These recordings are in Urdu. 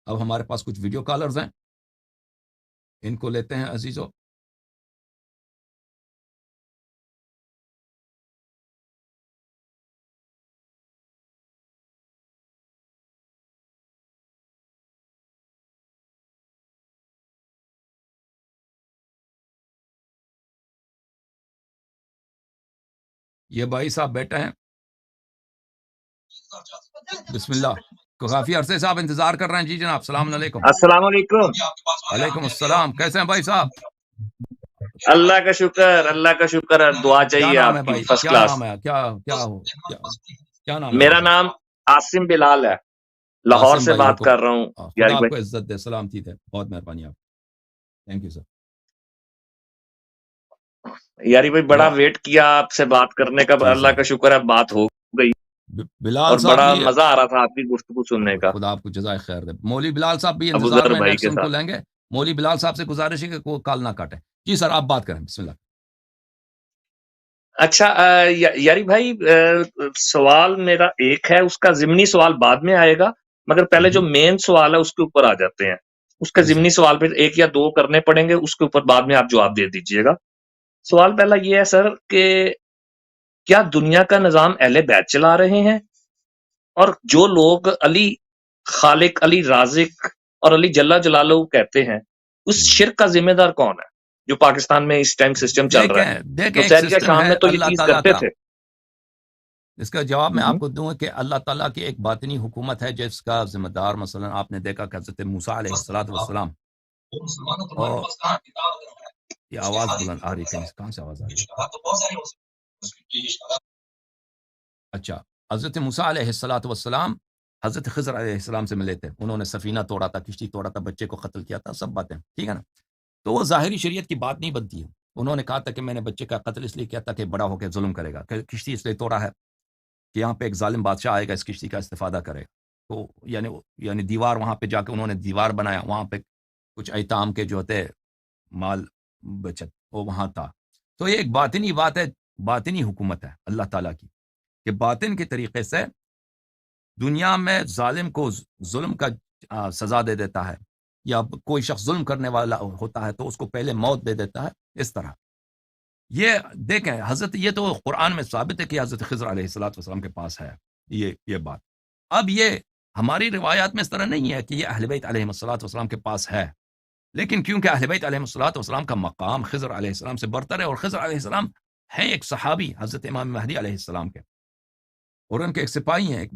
اب ہمارے پاس کچھ ویڈیو کالرز ہیں، ان کو لیتے ہیں عزیزو. یہ بھائی صاحب بیٹھے ہیں، بسم اللہ. کافی عرصے سے آپ انتظار کر رہے ہیں. جی جناب، السلام علیکم. السلام علیکم. وعلیکم السلام. کیسے ہیں بھائی صاحب؟ اللہ کا شکر، اللہ کا شکر ہے. دعا کیا چاہیے نام ہے آپ کی، بھائی؟ فرسٹ کیا کلاس. نام ہے؟ کیا نام ہے میرا بھائی صاحب؟ نام عاصم بلال ہے، لاہور قاسم سے بھائی بات کر رہا ہوں. خدا یاری آپ کو بھائی، عزت دے. سلامتی دے. بہت مہربانی آپ. Thank you sir. یاری بھائی بڑا ویٹ کیا آپ سے بات کرنے کا. جی اللہ کا شکر ہے بات ہو گئی، بلال اور صاحب بڑا بھی مزہ آ رہا تھا آپ کی گفتگو سننے کا. خدا آپ کو جزائے خیر دے. مولوی بلال صاحب بھی ابو انتظار ذر میں، بھائی نیٹ سے کے ان کو ساتھ. لیں گے. مولوی بلال صاحب سے گزارش ہے کہ کوئی کال نہ کاٹے. جی سر، آپ بات کریں. بسم اللہ. اچھا یاری بھائی، سوال میرا ایک ہے، اس کا ضمنی سوال بعد میں آئے گا، مگر پہلے جو مین سوال ہے اس کے اوپر آ جاتے ہیں. اس کا جی سر. ضمنی سوال پہ ایک یا دو کرنے پڑیں گے، اس کے اوپر بعد میں آپ جواب دے دیجئے گا. سوال پہلا یہ ہے سر کہ کیا دنیا کا نظام اہل بیت چلا رہے ہیں؟ اور جو لوگ علی خالق، علی رازق اور علی جل جلالہ کہتے ہیں، اس شرک کا ذمہ دار کون ہے جو پاکستان میں اس ٹائم سسٹم چل رہا ہے؟ دیکھیں ایک نصیریہ سسٹم شام ہے میں تو یہ اللہ چیز تعالیٰ کرتے کا. تھے. اس کا جواب میں آپ کو دوں کہ اللہ تعالیٰ کی ایک باطنی حکومت ہے جس کا ذمہ دار مثلا آپ نے دیکھا کہ حضرت موسیٰ علیہ السلام. یہ آواز بلند آ رہی ہے، کہاں سے آواز آ رہی ہے؟ اچھا، حضرت موسیٰ علیہ السلام حضرت خضر علیہ السلام سے ملے تھے. انہوں نے سفینہ توڑا تھا، کشتی توڑا تھا، بچے کو قتل کیا تھا، سب باتیں ٹھیک ہے نا. تو وہ ظاہری شریعت کی بات نہیں بنتی ہے. انہوں نے کہا تھا کہ میں نے بچے کا قتل اس لیے کیا تھا کہ بڑا ہو کے ظلم کرے گا، کہ کشتی اس لیے توڑا ہے کہ یہاں پہ ایک ظالم بادشاہ آئے گا، اس کشتی کا استفادہ کرے گا. تو یعنی دیوار، وہاں پہ جا کے انہوں نے دیوار بنایا، وہاں پہ کچھ ایتام کے جو ہوتے مال بچت وہ وہاں تھا. تو یہ ایک باطنی بات ہے، باطنی حکومت ہے اللہ تعالیٰ کی، کہ باطن کے طریقے سے دنیا میں ظالم کو ظلم کا سزا دے دیتا ہے، یا کوئی شخص ظلم کرنے والا ہوتا ہے تو اس کو پہلے موت دے دیتا ہے. اس طرح یہ دیکھیں حضرت، یہ تو قرآن میں ثابت ہے کہ حضرت خضر علیہ السلام کے پاس ہے یہ بات. اب یہ ہماری روایات میں اس طرح نہیں ہے کہ یہ اہل بیت علیہ السلام کے پاس ہے، لیکن کیونکہ اہل بیت علیہ السلام کا مقام خضر علیہ السلام سے برتر ہے، اور خضر علیہ السلام ہیں ایک صحابی حضرت امام مہدی علیہ السلام کے، اور ان کے ایک سپاہی ہیں،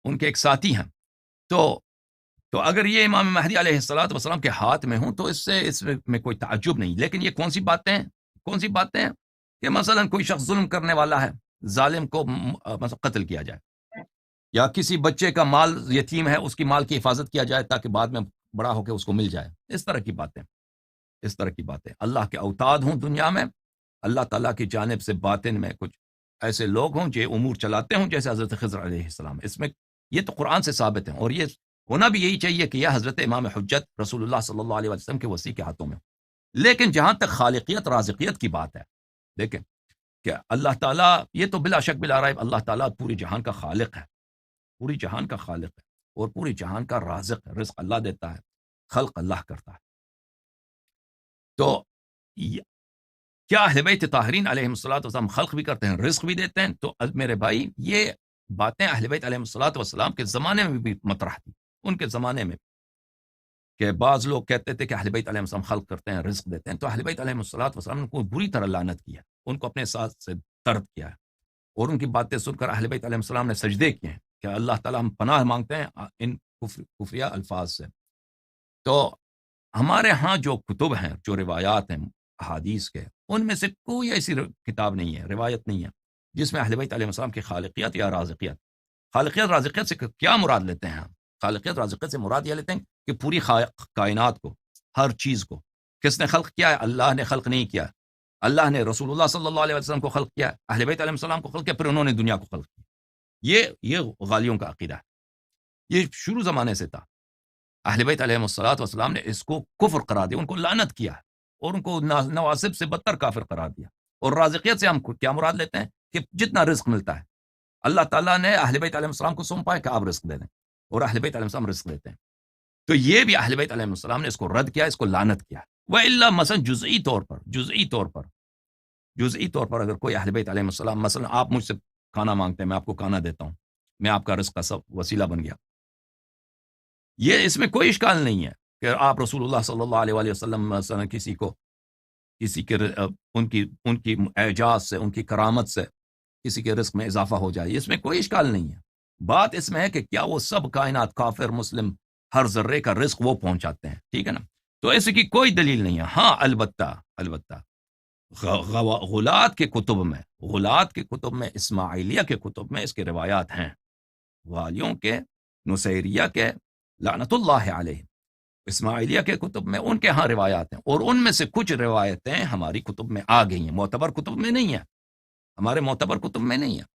ان کے ایک ساتھی ہیں. تو اگر یہ امام مہدی علیہ السلام کے ہاتھ میں ہوں تو اس میں کوئی تعجب نہیں. لیکن یہ کون سی باتیں ہیں کہ مثلا کوئی شخص ظلم کرنے والا ہے، ظالم کو مثلا قتل کیا جائے، یا کسی بچے کا مال یتیم ہے، اس کی مال کی حفاظت کیا جائے تاکہ بعد میں بڑا ہو کے اس کو مل جائے. اس طرح کی باتیں اللہ کے اوتاد ہوں دنیا میں، اللہ تعالیٰ کی جانب سے باطن میں کچھ ایسے لوگ ہوں جو امور چلاتے ہوں، جیسے حضرت خضر علیہ السلام. اس میں یہ تو قرآن سے ثابت ہے، اور یہ ہونا بھی یہی چاہیے کہ یہ حضرت امام حجت رسول اللہ صلی اللہ علیہ وسلم کے وصی کے ہاتھوں میں. لیکن جہاں تک خالقیت رازقیت کی بات ہے، دیکھیں کہ اللہ تعالیٰ، یہ تو بلا شک بلا ریب اللہ تعالیٰ پوری جہان کا خالق ہے، پوری جہان کا خالق ہے، اور پوری جہان کا رازق ہے. رزق اللہ دیتا ہے، خلق اللہ کرتا ہے. تو کیا اہل بیت طاہرین علیہ السلام خلق بھی کرتے ہیں، رزق بھی دیتے ہیں؟ تو میرے بھائی یہ باتیں اہل بیت علیہ السلام کے زمانے میں بھی مطرح تھی. ان کے زمانے میں کہ بعض لوگ کہتے تھے کہ اہل بیت علیہ السلام خلق کرتے ہیں، رزق دیتے ہیں. تو اہل بیت علیہ السلام نے کو بری طرح لعنت کیا، ان کو اپنے ساتھ سے طرد کیا ہے، اور ان کی باتیں سن کر اہل بیت علیہ السلام نے سجدے کیے ہیں کہ اللہ تعالیٰ ہم پناہ مانگتے ہیں ان کفریہ الفاظ سے. تو ہمارے ہاں جو کتب ہیں، جو روایات ہیں احادیث کے، ان میں سے کوئی ایسی کتاب نہیں ہے، روایت نہیں ہے جس میں اہل بیت علیہ السلام کی خالقیت یا رازقیت سے کیا مراد لیتے ہیں. خالقیت رازقیت سے مراد یہ لیتے ہیں کہ پوری کائنات کو، ہر چیز کو کس نے خلق کیا ہے؟ اللہ نے خلق نہیں کیا. اللہ نے رسول اللہ صلی اللہ علیہ وسلم کو خلق کیا، اہل بیت علیہ السلام کو خلق کیا، پھر انہوں نے دنیا کو خلق کیا. یہ غالیوں کا عقیدہ ہے، یہ شروع زمانے سے تھا. اہل بیت علیہ السلام نے اس کو کفر قرار دیا، ان کو لعنت کیا، اور ان کو نواسب سے بدتر کافر قرار دیا. اور رازقیت سے ہم کیا مراد لیتے ہیں کہ جتنا رزق ملتا ہے اللہ تعالیٰ نے اہل بیت علیہ السلام کو سونپا ہے کہ آپ رزق دے دیں، اور اہل بیت علیہ السلام رزق دیتے ہیں. تو یہ بھی اہل بیت علیہ السلام نے اس کو رد کیا، اس کو لعنت کیا. وَإِلَّا مثلا جزئی طور پر اگر کوئی اہل بیت علیہ السلام، مثلا آپ مجھ سے کھانا مانگتے ہیں، میں آپ کو کھانا دیتا ہوں، میں آپ کا رزق کا سب وسیلہ بن گیا، یہ اس میں کوئی اشکال نہیں ہے کہ آپ رسول اللہ صلی اللہ علیہ وآلہ وسلم مثلا کسی کے ان کی اعجاز سے، ان کی کرامت سے کسی کے رزق میں اضافہ ہو جائے، اس میں کوئی اشکال نہیں ہے. بات اس میں ہے کہ کیا وہ سب کائنات، کافر مسلم، ہر ذرے کا رزق وہ پہنچاتے ہیں، ٹھیک ہے نا؟ تو اس کی کوئی دلیل نہیں ہے. ہاں البتہ غلات کے کتب میں اسماعیلیہ کے کتب میں اس کے روایات ہیں، غالیوں کے، نصیریہ کے، لعنت اللہ علیہ، اسماعیلیہ کے کتب میں ان کے ہاں روایات ہیں، اور ان میں سے کچھ روایتیں ہماری کتب میں آ گئی ہیں، معتبر کتب میں نہیں ہیں، ہمارے معتبر کتب میں نہیں ہیں.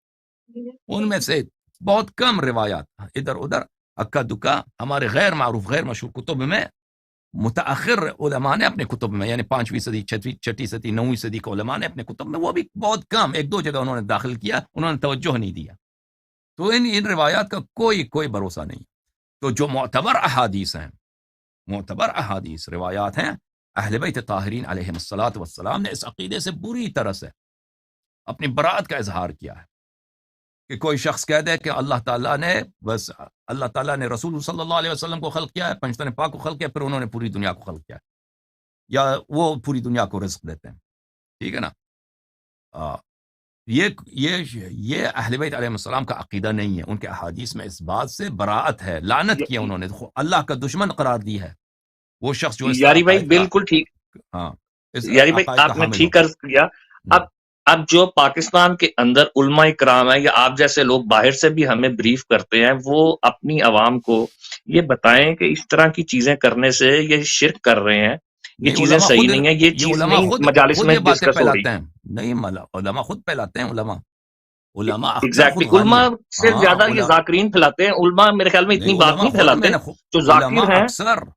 ان میں سے بہت کم روایات ادھر ادھر اکا دکا ہمارے غیر معروف، غیر مشہور کتب میں، متاخر علماء نے اپنے کتب میں، یعنی 5ویں صدی، 6ٹھی صدی، 9ویں صدی کے علماء نے اپنے کتب میں، وہ بھی بہت کم، 1-2 جگہ انہوں نے داخل کیا، انہوں نے توجہ نہیں دیا. تو ان روایات کا کوئی بھروسہ نہیں. تو جو معتبر احادیث روایات ہیں، اہل بیت طاہرین علیہم الصلاۃ والسلام نے اس عقیدے سے بری طرح سے اپنی برات کا اظہار کیا ہے کہ کوئی شخص کہہ دے کہ اللہ تعالیٰ نے رسول صلی اللہ علیہ وسلم کو خلق کیا ہے، پنجتن پاک کو خلق کیا، پھر انہوں نے پوری دنیا کو خلق کیا ہے، یا وہ پوری دنیا کو رزق دیتے ہیں، ٹھیک ہے نا؟ یہ اہل بیت علیہ السلام کا عقیدہ نہیں ہے. ان کے احادیث میں اس بات سے براءت ہے، لعنت کیا انہوں نے، اللہ کا دشمن قرار دی ہے وہ شخص جو اس یاری بھائی عقائد کا، بالکل ٹھیک، ہاں، اس یاری بھائی عقائد آپ کا نے حامل ٹھیک ہو. عرض کیا. اب جو پاکستان کے اندر علماء کرام ہیں، یا آپ جیسے لوگ باہر سے بھی ہمیں بریف کرتے ہیں، وہ اپنی عوام کو یہ بتائیں کہ اس طرح کی چیزیں کرنے سے یہ شرک کر رہے ہیں، یہ نہیں، چیزیں صحیح نہیں ہیں، یہ یہ چیز علماء نہیں خود مجالس میں یہ باتیں ڈسکس ہو رہی. پھیلاتے ہیں. نہیں، علماء خود پھیلاتے ہیں. علماء اکثر ایگزیکٹلی، خود غالی علماء ہیں. سے ہاں، زیادہ یہ ذاکرین پھیلاتے ہیں. علماء میرے خیال میں اتنی نہیں، بات نہیں پھیلاتے، جو علماء ذاکر ہیں.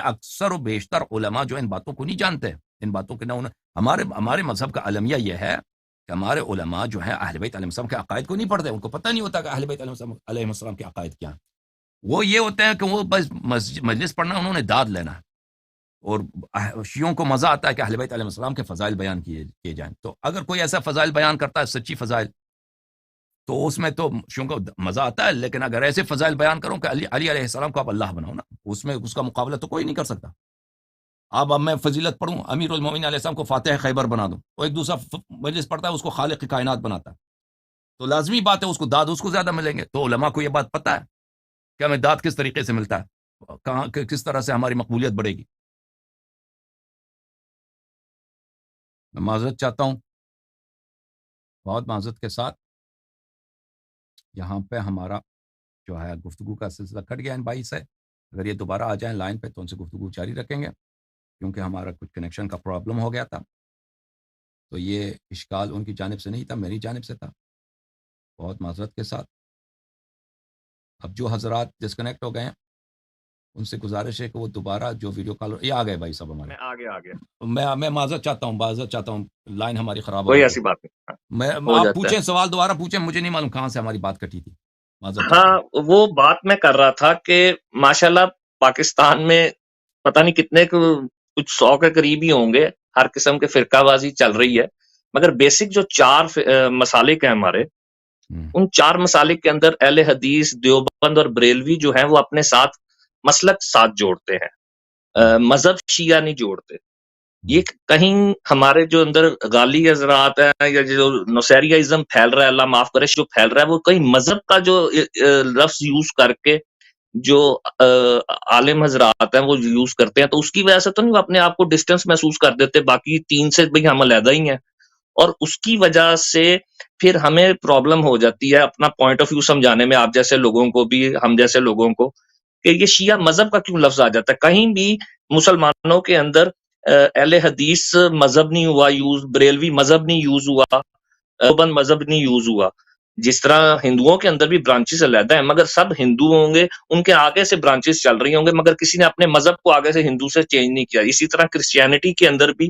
اکثر و بیشتر علماء جو ان باتوں کو نہیں جانتے، ان باتوں کے نہ ہمارے مذہب کا المیہ یہ ہے کہ ہمارے علماء جو ہیں اہل بیت علیہ السلام کے عقائد کو نہیں پڑھتے، ان کو پتہ نہیں ہوتا کہ اہل بیت علیہ السلام کے عقائد کیا ہیں. وہ یہ ہوتے ہیں کہ وہ بس مجلس پڑھنا، انہوں نے داد لینا ہے، اور شیعوں کو مزہ آتا ہے کہ اہل بیت علیہ السلام کے فضائل بیان کیے جائیں. تو اگر کوئی ایسا فضائل بیان کرتا ہے، سچی فضائل، تو اس میں تو شیعوں کو مزہ آتا ہے. لیکن اگر ایسے فضائل بیان کروں کہ علی علیہ السلام کو آپ اللہ بناؤ نا، اس میں اس کا مقابلہ تو کوئی نہیں کر سکتا. اب میں فضیلت پڑھوں، امیر المومنین علیہ السلام کو فاتح خیبر بنا دوں، اور ایک دوسرا مجلس پڑھتا ہے، اس کو خالق کائنات بناتا ہے، تو لازمی بات ہے اس کو داد اس کو زیادہ ملیں گے. تو علماء کو یہ بات پتہ ہے کہ ہمیں داد کس طریقے سے ملتا ہے، کہاں کس طرح سے ہماری مقبولیت بڑھے گی. میں معذرت چاہتا ہوں، بہت معذرت کے ساتھ یہاں پہ ہمارا جو ہے گفتگو کا سلسلہ کٹ گیا ان بھائی سے. اگر یہ دوبارہ آ جائیں لائن پہ تو ان سے گفتگو جاری رکھیں گے، کیونکہ ہمارا کچھ کنیکشن کا پرابلم ہو گیا تھا. تو یہ اشکال ان کی جانب سے نہیں تھا، میری جانب سے تھا، بہت معذرت کے ساتھ. اب جو حضرات ڈسکنیکٹ ہو گئے ہیں ان سے گزارش ہے کہ وہ دوبارہ جو ویڈیو کال، یہ آ گئے بھائی صاحب ہمارے. آ گیا میں معذرت چاہتا ہوں، لائن ہماری خراب ہو کوئی گئی ایسی تھی. بات نہیں، ہو آپ جاتا ہے. پوچھیں، سوال دوبارہ پوچھیں، مجھے نہیں معلوم کہاں سے ہماری بات کٹی تھی. معذرت ہاں، چاہتا ہوں. وہ بات میں کر رہا تھا کہ ماشاءاللہ پاکستان میں پتہ نہیں کتنے کچھ 100 کے قریب ہی ہوں گے، ہر قسم کے فرقہ بازی چل رہی ہے، مگر بیسک جو 4 مسالک ہیں ہمارے، ان 4 مسالک کے اندر اہل حدیث، دیوبند اور بریلوی جو ہیں وہ اپنے ساتھ مسلک ساتھ جوڑتے ہیں، مذہب شیعہ نہیں جوڑتے. یہ کہیں ہمارے جو اندر غالی حضرات ہیں، یا جو نصیریازم پھیل رہا ہے، اللہ معاف کرے، جو پھیل رہا ہے، وہ کہیں مذہب کا جو لفظ یوز کر کے جو عالم حضرات ہیں وہ یوز کرتے ہیں، تو اس کی وجہ سے تو نہیں وہ اپنے آپ کو ڈسٹینس محسوس کر دیتے، باقی 3 سے بھئی ہم علیحدہ ہی ہیں، اور اس کی وجہ سے پھر ہمیں پرابلم ہو جاتی ہے اپنا پوائنٹ آف ویو سمجھانے میں، آپ جیسے لوگوں کو بھی، ہم جیسے لوگوں کو، کہ یہ شیعہ مذہب کا کیوں لفظ آ جاتا ہے. کہیں بھی مسلمانوں کے اندر اہل حدیث مذہب نہیں ہوا یوز، بریلوی مذہب نہیں یوز ہوا، دیوبند مذہب نہیں یوز ہوا. جس طرح ہندوؤں کے اندر بھی برانچز علیحدہ ہیں، مگر سب ہندو ہوں گے، ان کے آگے سے برانچز چل رہی ہوں گے، مگر کسی نے اپنے مذہب کو آگے سے ہندو سے چینج نہیں کیا. اسی طرح کرسچینٹی کے اندر بھی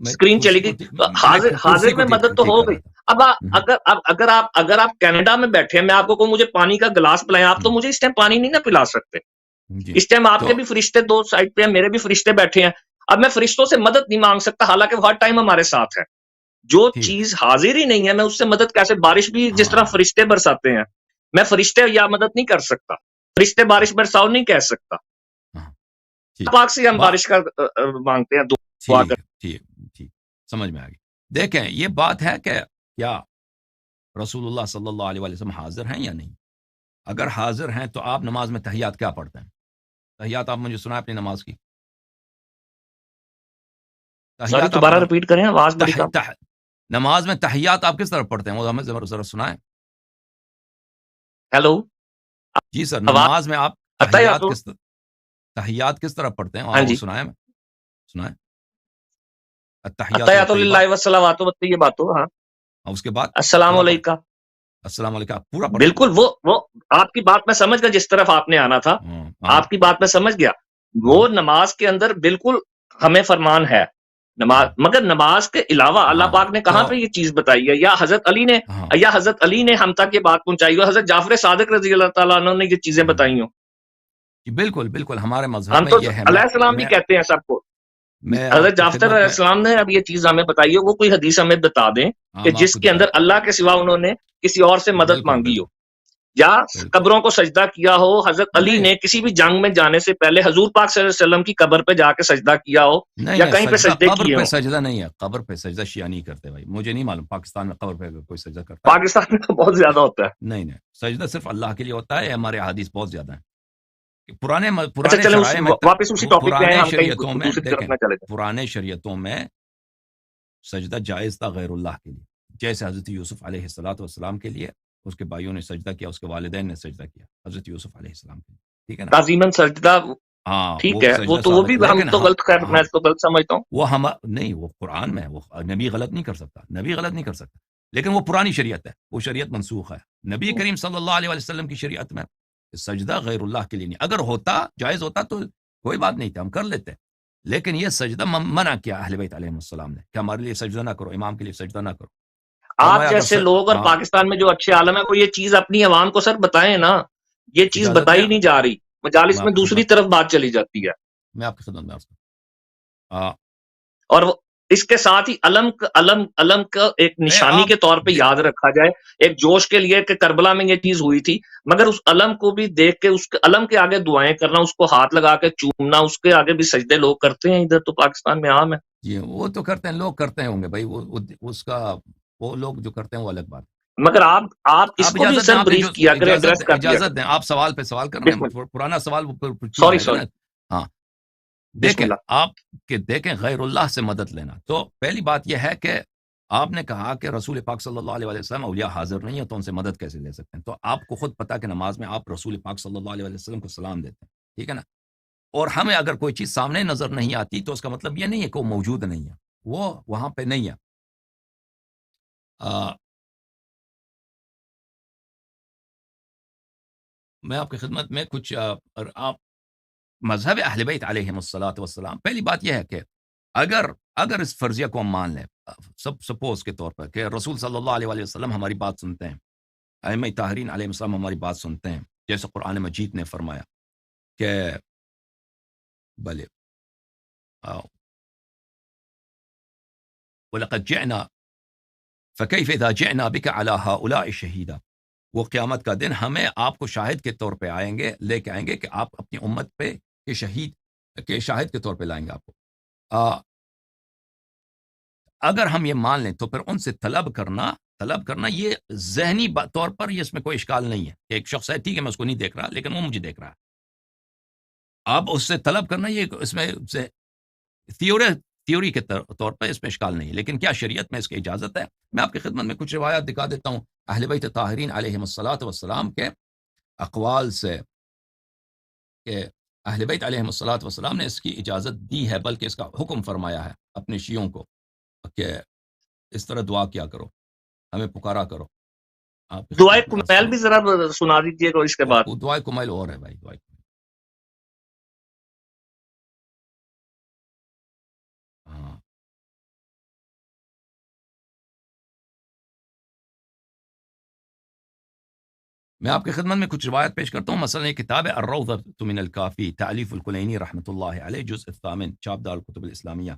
میں اسکرین چلی گئی. تو حاضر میں مدد تو ہو گئی. اب اگر آپ کینیڈا میں بیٹھے ہیں, میں آپ کو کہوں مجھے پانی کا گلاس پلائیں, آپ تو مجھے اس ٹائم پانی نہیں نہ پلا سکتے. اس ٹائم آپ کے بھی فرشتے دو سائڈ پہ ہیں, میرے بھی فرشتے بیٹھے ہیں. اب میں فرشتوں سے مدد نہیں مانگ سکتا, حالانکہ وہ ہر ٹائم ہمارے ساتھ ہے. جو چیز حاضر ہی نہیں ہے میں اس سے مدد کیسے؟ بارش بھی جس طرح فرشتے برساتے ہیں, میں فرشتے یا مدد نہیں کر سکتا, فرشتے بارش برساؤ نہیں کہہ سکتا. پاک سے ہم بارش کا مانگتے ہیں, دعا کرتے ہیں. ٹھیک, سمجھ میں آ گئی. دیکھیں یہ بات ہے کہ کیا رسول اللہ صلی اللہ علیہ وسلم حاضر ہیں یا نہیں. اگر حاضر ہیں تو آپ نماز میں تحیات کیا پڑھتے ہیں؟ تحیات آپ مجھے سنائیں اپنی نماز کی. تحیات دوبارہ ریپیٹ کریں, آواز بڑی کم. نماز میں تحیات آپ کس طرح پڑھتے ہیں وہ ہمیں ذرا سنائیں. ہیلو جی سر, نماز میں آپ تحیات کس طرح پڑھتے ہیں آپ سنائیں. التحیات للہ والصلوات والطیبات, ہاں, اس کے بعد السلام علیکم. السلام علیکم پورا پڑھیں. بالکل, وہ آپ کی بات میں سمجھ گیا, جس طرف آپ نے آنا تھا آپ کی بات میں سمجھ گیا. وہ نماز کے اندر بالکل ہمیں فرمان ہے نماز, مگر نماز کے علاوہ اللہ پاک نے کہاں پہ یہ چیز بتائی ہے, یا حضرت علی نے ہم تک یہ بات پہنچائی ہو, حضرت جعفر صادق رضی اللہ تعالیٰ عنہ نے یہ چیزیں بتائی ہوں. بالکل ہمارے مذہب ہم میں تو یہ ہے, علیہ السلام بھی کہتے ہیں سب کو. حضرت جعفر علیہ السلام نے اب یہ چیز ہمیں بتائی ہو, وہ کوئی حدیث ہمیں بتا دیں کہ جس کے اندر اللہ کے سوا انہوں نے کسی اور سے مدد مانگی ہو, یا قبروں کو سجدہ کیا ہو. حضرت علی نے کسی بھی جنگ میں جانے سے پہلے حضور پاک صلی اللہ علیہ وسلم کی قبر پہ جا کے سجدہ کیا ہو, یا کہیں پہ سجدے کیے ہو. سجدہ نہیں ہے, قبر پہ سجدہ شیعہ نہیں کرتے بھائی, مجھے نہیں معلوم پاکستان میں قبر پہ کوئی سجدہ کرتا ہے. پاکستان میں تو بہت زیادہ ہوتا ہے. نہیں, سجدہ صرف اللہ کے لیے ہوتا ہے. ہمارے حدیث بہت زیادہ ہیں. پرانے شریعتوں میں سجدہ جائز تھا غیر اللہ کے لیے, جیسے حضرت یوسف علیہ السلام کے لیے اس کے بھائیوں نے سجدہ کیا, اس کے والدین نے سجدہ کیا حضرت یوسف علیہ السلام کے لیے. ٹھیک ہے نا, تعظیماً سجدہ. ہاں ٹھیک ہے, وہ تو وہ بھی ہم تو غلط, خیر میں تو غلط سمجھتا ہوں. وہ ہم نہیں, وہ قرآن میں وہ نبی غلط نہیں کر سکتا, لیکن وہ پرانی شریعت ہے, وہ شریعت منسوخ ہے. نبی کریم صلی اللہ علیہ وسلم کی شریعت میں سجدہ غیر اللہ کے لیے نہیں. اگر ہوتا جائز ہوتا تو کوئی بات نہیں تھا, ہم کر لیتے, لیکن یہ سجدہ منع کیا اہل بیت علیہ السلام نے کہ ہمارے لیے سجدہ نہ کرو, امام کے لیے سجدہ نہ کرو. آپ جیسے لوگ اور پاکستان میں جو اچھے عالم ہیں وہ یہ چیز اپنی عوام کو سر بتائیں نا, یہ چیز بتائی نہیں جا رہی, مجالس میں دوسری طرف بات چلی جاتی ہے. میں آپ کی خدمت میں اور اس کے ساتھ ہی علم کا ایک نشانی کے طور پہ یاد رکھا جائے, ایک جوش کے لیے کہ کربلا میں یہ چیز ہوئی تھی, مگر اس علم کو بھی دیکھ کے اس علم کے آگے دعائیں کرنا, اس کو ہاتھ لگا کے چومنا, اس کے آگے بھی سجدے لوگ کرتے ہیں. ادھر تو پاکستان میں عام ہے. جی وہ تو کرتے ہیں, لوگ کرتے ہوں گے بھائی, اس کا وہ لوگ جو کرتے ہیں وہ الگ بات. مگر آپ اس کو بھی سر بریف کیا کریں, ایڈریس کر دیا. اجازت دیں, آپ سوال پہ سوال کر رہے ہیں, پرانا سوال. سوری. ہاں دیکھیں غیر اللہ سے مدد لینا. تو پہلی بات یہ ہے کہ آپ نے کہا کہ رسول پاک صلی اللہ علیہ وسلم اولیاء حاضر نہیں ہے تو ان سے مدد کیسے لے سکتے ہیں. تو آپ کو خود پتا کہ نماز میں آپ رسول پاک صلی اللہ علیہ وسلم کو سلام دیتے ہیں, ٹھیک ہے نا, اور ہمیں اگر کوئی چیز سامنے نظر نہیں آتی تو اس کا مطلب یہ نہیں ہے کہ وہ موجود نہیں ہے, وہ وہاں پہ نہیں ہے. میں آپ کی خدمت میں کچھ آپ مذہب اہل بیت علیہم الصلوۃ والسلام, پہلی بات یہ ہے کہ اگر اس فرضیہ کو ہم مان لیں, سپوز کے طور پر کہ رسول صلی اللہ علیہ وسلم ہماری بات سنتے ہیں, ائمہ طاہرین علیہ السلام ہماری بات سنتے ہیں, جیسے قرآن مجید نے فرمایا کہ بلے وَلَقَدْ جِئْنَا فَكَيْفَ إِذَا جِئْنَا بِكَ عَلَى هَؤُلَاءِ شَهِيدًا, وہ قیامت کا دن ہمیں آپ کو شاہد کے طور پہ لے کے آئیں گے کہ آپ اپنی امت پہ شاہد کے طور پہ لائیں گے آپ کو. اگر ہم یہ مان لیں تو پھر ان سے طلب کرنا یہ ذہنی طور پر یہ اس میں کوئی اشکال نہیں ہے. ایک شخص ہے, ٹھیک ہے, میں اس کو نہیں دیکھ رہا لیکن وہ مجھے دیکھ رہا ہے, آپ اس سے طلب کرنا یہ اس میں تھیوری کے طور پر اس میں اشکال نہیں ہے, لیکن کیا شریعت میں اس کی اجازت ہے؟ میں آپ کی خدمت میں کچھ روایات دکھا دیتا ہوں اہل بیت طاہرین علیہم الصلوۃ والسلام کے اقوال سے کہ اہل بیت علیہم الصلوۃ والسلام نے اس کی اجازت دی ہے, بلکہ اس کا حکم فرمایا ہے اپنے شیعوں کو کہ اس طرح دعا کیا کرو, ہمیں پکارا کرو. دعائے کمیل بھی ذرا سنا دیجیے گا اس کے بعد. دعائے کمیل اور ہے بھائی, دعائے میں آپ کی خدمت میں کچھ روایت پیش کرتا ہوں. مثلا ایک کتاب ہے الروضۃ من الکافی تعلیف الکلینی رحمۃ اللہ علیہ جزء الثامن چاپ دار الکتب الاسلامیہ.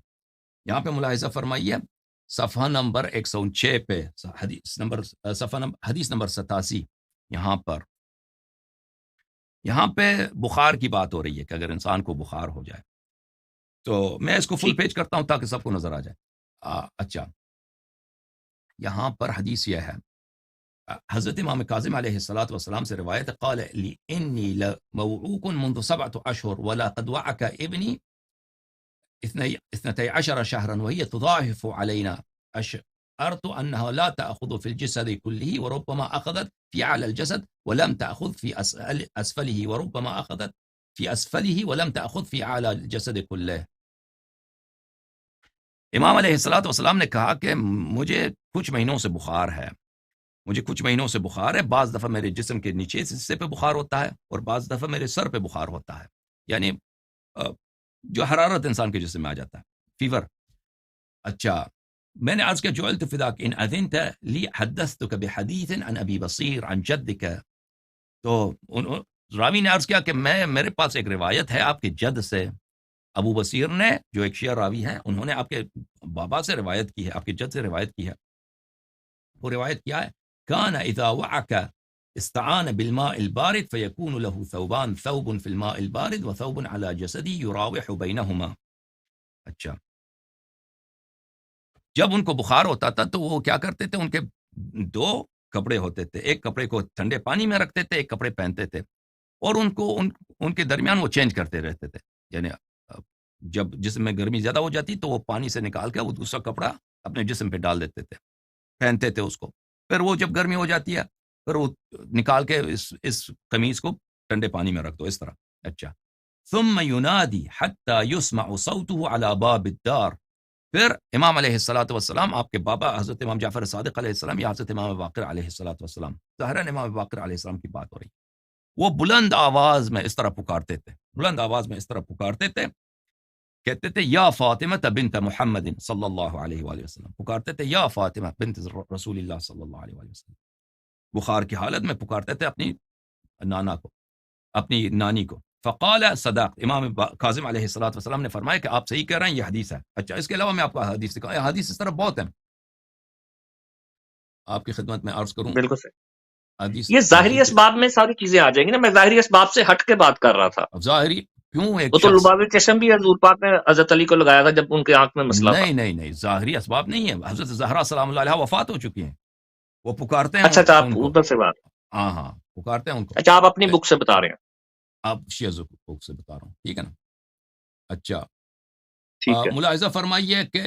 یہاں پہ ملاحظہ فرمائیے صفحہ نمبر 106 پہ حدیث نمبر 87. یہاں پہ بخار کی بات ہو رہی ہے کہ اگر انسان کو بخار ہو جائے تو میں اس کو فل پیج کرتا ہوں تاکہ سب کو نظر آ جائے. اچھا یہاں پر حدیث یہ ہے حضرت امام کاظم علیہ الصلاۃ والسلام سے روایت قال لی انی لموعوق منذ 7 اشہر ولقد وعک ابنی 12 شهرا وهي تضاعف علينا أشعرت أنها لا تأخذ في الجسد كله وربما أخذت في أعلى الجسد ولم تأخذ في أسفله وربما أخذت في أسفله ولم تأخذ في أعلى الجسد كله. امام علیہ الصلوۃ والسلام نے کہا کہ مجھے کچھ مہینوں سے بخار ہے، بعض دفعہ میرے جسم کے نیچے حصے پہ بخار ہوتا ہے اور بعض دفعہ میرے سر پہ بخار ہوتا ہے، یعنی جو حرارت انسان کے جسم میں آ جاتا ہے، فیور. اچھا میں نے عرض کیا جعلت فداک ان اذنت لی حدثتک بحدیث عن ابی بصیر عن جدک. تو راوی نے عرض کیا کہ میرے پاس ایک روایت ہے آپ کے جد سے. ابو بصیر نے جو ایک شیعہ راوی ہیں انہوں نے آپ کے بابا سے روایت کی ہے، آپ کے جد سے روایت کی ہے. وہ روایت کیا ہے؟ کان اذا وعک استعان بالماء البارد فيكون له ثوبان، ثوب في الماء البارد وثوب على جسدي يراوح بينهما. اچھا جب ان کو بخار ہوتا تھا تو وہ کیا کرتے تھے، ان کے 2 کپڑے ہوتے تھے، ایک کپڑے کو ٹھنڈے پانی میں رکھتے تھے، ایک کپڑے پہنتے تھے اور ان کو ان کے درمیان وہ چینج کرتے رہتے تھے. یعنی جب جسم میں گرمی زیادہ ہو جاتی تو وہ پانی سے نکال کے وہ دوسرا کپڑا اپنے جسم پہ ڈال دیتے تھے، پہنتے تھے اس کو. پھر وہ جب گرمی ہو جاتی ہے پھر وہ نکال کے اس قمیص کو ٹھنڈے پانی میں رکھ دو اس طرح. اچھا ثم ينادي حتى يسمع صوته على باب الدار. پھر امام علیہ الصلوۃ والسلام آپ کے بابا حضرت امام جعفر صادق علیہ السلام یا حضرت امام باقر علیہ الصلوۃ والسلام، ظاہراً امام باقر علیہ السلام کی بات ہو رہی، وہ بلند آواز میں اس طرح پکارتے تھے، کہتے تھے یا فاطمہ بنت محمد صلی اللہ علیہ وآلہ وسلم، پکارتے تھے یا فاطمہ بنت رسول اللہ صلی اللہ علیہ وآلہ وسلم. بخار کی حالت میں پکارتے تھے اپنی نانا کو، اپنی نانی کو. فقال صدق، امام کاظم علیہ الصلوۃ والسلام نے فرمایا کہ آپ صحیح کہہ رہے ہیں، یہ حدیث ہے. اچھا اس کے علاوہ میں آپ کو حدیث دکھاؤں، حدیث اس طرح بہت ہیں، آپ کی خدمت میں عرض کروں. بالکل صحیح. یہ ظاہری اسباب میں ساری چیزیں آ جائیں گی نا، میں ظاہری اسباب سے ہٹ کے بات کر رہا تھا. ظاہری کیوں؟ ایک وہ تو لباب چشم بھی حضور پاک نے حضرت علی کو لگایا تھا جب ان کے آنکھ میں مسئلہ تھا. نہیں ظاہری اسباب نہیں ہے. حضرت زہرا سلام اللہ علیہا وفات ہو چکی ہیں، وہ پکارتے ہیں. اچھا آپ ادھر سے بات. ہاں پکارتے ہیں ان کو. اچھا آپ اپنی بک سے بتا رہے ہیں؟ آپ شیعہ بک سے بتا رہا ہوں، ٹھیک ہے نا. اچھا ٹھیک ہے. ملاحظہ فرمائیے کہ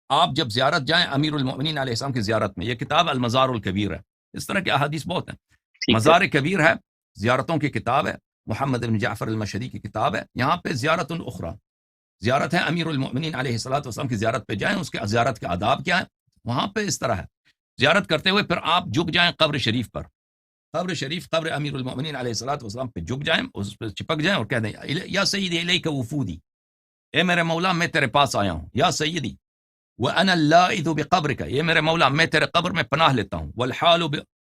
آپ جب زیارت جائیں امیر المؤمنین علیہ السلام کی زیارت میں، یہ کتاب المزار الکبیر ہے، اس طرح کے احادیث بہت ہیں. مزار کبیر ہے، زیارتوں کی کتاب ہے، محمد بن جعفر المشہدی کی کتاب ہے. یہاں پہ زیارت الاخرى، زیارت ہے امیر المؤمنین علیہ الصلوۃ والسلام کی زیارت پہ جائیں، اس کے زیارت کے آداب کیا ہیں. وہاں پہ اس طرح ہے، زیارت کرتے ہوئے پھر آپ جھک جائیں قبر شریف پر، قبر امیر المؤمنین علیہ الصلوۃ والسلام پہ جھک جائیں، اس پہ چپک جائیں اور کہہ دیں یا سیدی الیک وفودی، اے میرے مولا میں تیرے پاس آیا ہوں. یا سیدی وانا اللاذ بقبرک، یہ میرے مولا میں تیرے قبر میں پناہ لیتا ہوں.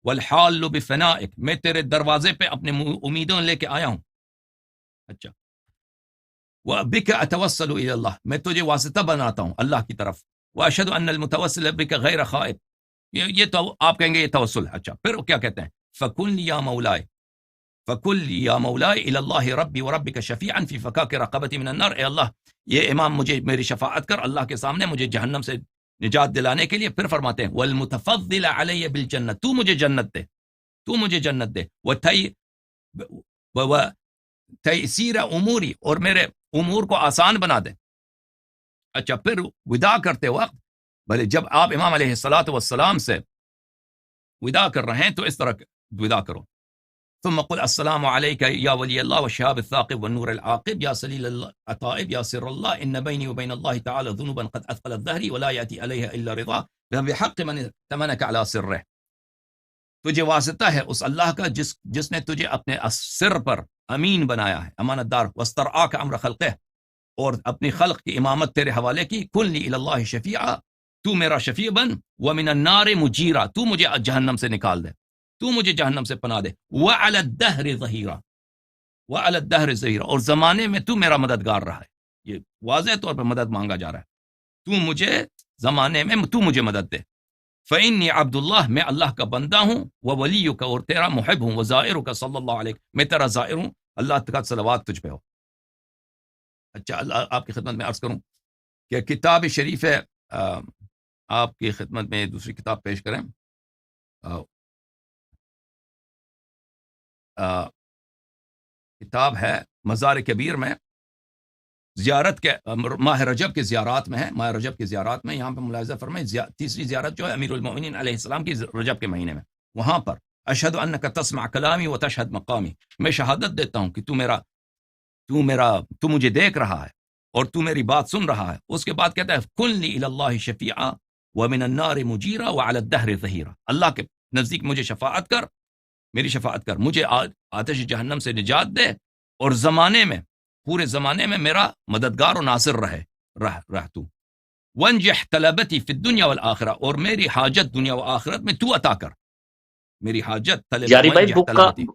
والحال بفنائک، میں تیرے دروازے پہ اپنے امیدوں لے کے آیا ہوں. اچھا وبک اتوسل الی اللہ، میں تجھے واسطہ بناتا ہوں اللہ کی طرف. واشهد ان المتوسل بک غیر خائب، یہ تو آپ کہیں گے یہ توسل. اچھا پھر کیا کہتے ہیں؟ فکن یا مولاي الى اللہ ربی وربک شفیعا فی فکاک رقبتی من النار. اے اللہ یہ امام مجھے میری شفاعت کر اللہ کے سامنے مجھے جہنم سے نجات دلانے کے لیے. پھر فرماتے ہیں والمتفضل علی بالجنہ، تو مجھے جنت دے، وتیسیر اموری، اور میرے امور کو آسان بنا دے. اچھا پھر وداع کرتے وقت بھلے جب آپ امام علیہ الصلوۃ والسلام سے وداع کر رہے ہیں تو اس طرح وداع کرو. ثم قل السلام علیک یا ولی اللہ والشہاب الثاقب والنور العاقب یا سلیل العطائب یا سر اللہ ان بینی وبین اللہ تعالی ذنوبا قد اثقلت ظہری ولا یاتی علیہ الا رضا بحق من ائتمنک علی سرہ. تجھے واسطہ ہے اس اللہ کا جس نے تجھے اپنے سر پر امین بنایا ہے، امانت دار. واسترعاک امر خلقہ، اور اپنی خلق کی امامت تیرے حوالے کی. کن لی الی اللہ شفیعا، تو میرا شفیع بن. ومن النار مجیرا، تو مجھے جہنم سے نکال دے. تو مجھے جہنم سے پناہ دے، وعلی الدہر ظہیرا، وعلی الدہر ظہیرا، اور زمانے میں تو میرا مددگار رہا ہے، یہ واضح طور پر مدد مانگا جا رہا ہے، تو مجھے زمانے میں تو مجھے مدد دے، فإنی عبد اللہ، میں اللہ کا بندہ ہوں، وولیک، اور تیرا محب ہوں، وزائرک صلی اللہ علیہ، میں تیرا زائر ہوں، اللہ کا صلوات تجھ پہ ہو۔ اچھا، اللہ آپ کی خدمت میں عرض کروں کہ کتاب شریف ہے، آپ کی خدمت میں دوسری کتاب پیش کریں، کتاب ہے مزار کبیر میں، زیارت کے ماہ رجب کے زیارات میں ہے، ماہ رجب کے زیارات میں، یہاں پہ ملاحظہ فرمائیں تیسری زیارت جو ہے امیر المؤمنین علیہ السلام کی رجب کے مہینے میں، وہاں پر اشہد انک تسمع کلامی و تشہد مقامی، میں شہادت دیتا ہوں کہ تو مجھے دیکھ رہا ہے اور تو میری بات سن رہا ہے۔ اس کے بعد کہتا ہے کن لی الی اللہ شفیعا ومن النار مجیرا وعلی الدہر ظہیرا، اللہ کے نزدیک مجھے شفاعت کر، میری شفاعت کر، مجھے آتش جہنم سے نجات دے، اور زمانے میں، پورے زمانے میں میرا مددگار و ناصر رہ تو، وانجح طلبتی فی الدنیا والآخرہ، اور میری حاجت دنیا و آخرت میں تو عطا کر، میری حاجت طلب یاری بھائی وانجح بک کا طلبتی۔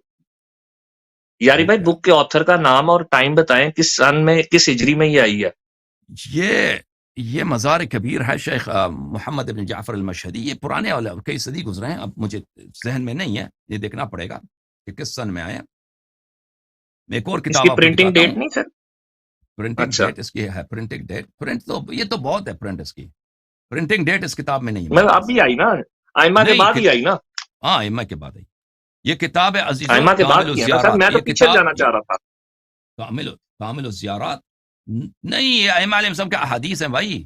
یاری بھائی بک کے آتھر کا نام اور ٹائم بتائیں، کس سن میں، کس ہجری میں یہ آئی ہے؟ یہ مزار کبیر ہے شیخ محمد بن جعفر المشہدی، یہ پرانے والا کئی صدی گزرے ہیں، اب مجھے ذہن میں نہیں ہے، یہ دیکھنا پڑے گا کہ کس سن میں آیا۔ میں ایک اور اس کتاب کی آپ کو پرنٹنگ دکھاتا ڈیٹ ہوں، نہیں سر؟ پرنٹنگ اچھا، ڈیٹ اس کی ہے، پرنٹنگ ڈیٹ، پرنٹ تو یہ تو بہت ہے، پرنٹ اس کی پرنٹنگ ڈیٹ اس کتاب میں نہیں ہے میں میرے اب پاس، بھی آئی نا، آئمہ کے نہیں بعد ہی آئی نا، ہاں ائمہ کے بعد آئی یہ کتاب ہے عزیزو، آئمہ کے بعد کامل کی ہے نا سر، میں الزیارات، تو یہ پیچھے کتاب جانا چاہ رہا تھا۔ کامل الزیارات، نہیں یہ ائمہ علیہ السلام کے احادیث ہیں بھائی،